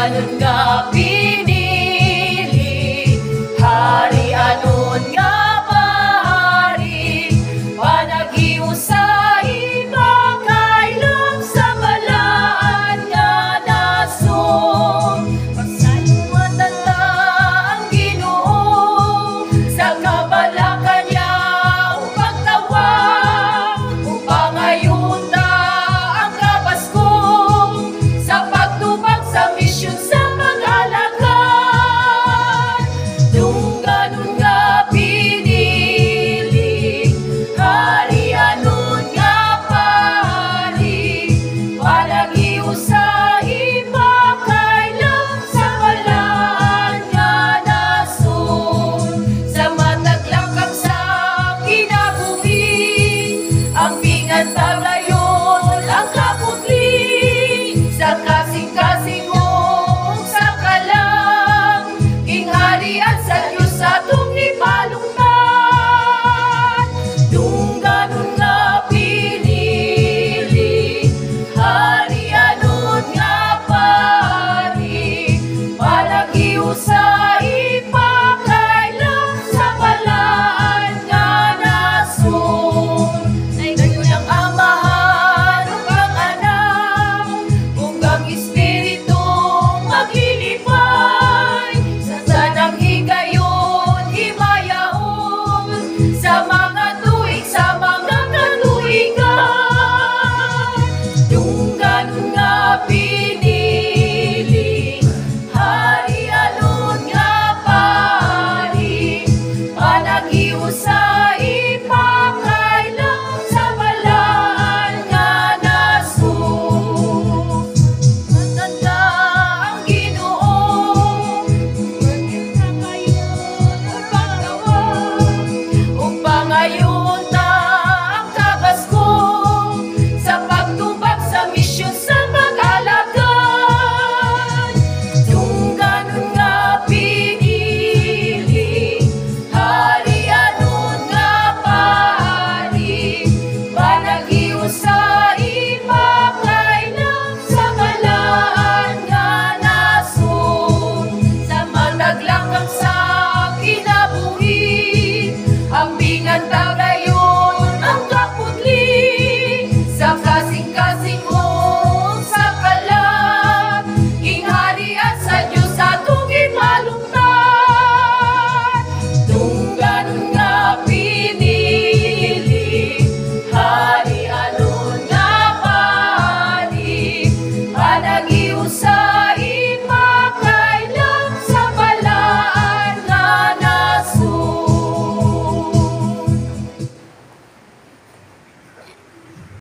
Dunganon nga pinili, hari anon nga pahari, panaghiusay makailom sa balaan nga nasod. Pagsalmatanda ang Ginoo sa kabalakan niya upang tawa, upang ayuda ang kapasko sa pagtupag sa misyon sa pag-alagad. Dunganon nga pinili, hari anon nga pahari, panaghiusay makailom sa balaan nga nasod. Sa matag lakang sa kinabuhi, ang pingantag layon ang kaputli, sa kasing-kasing mong sa kalang, king harian sa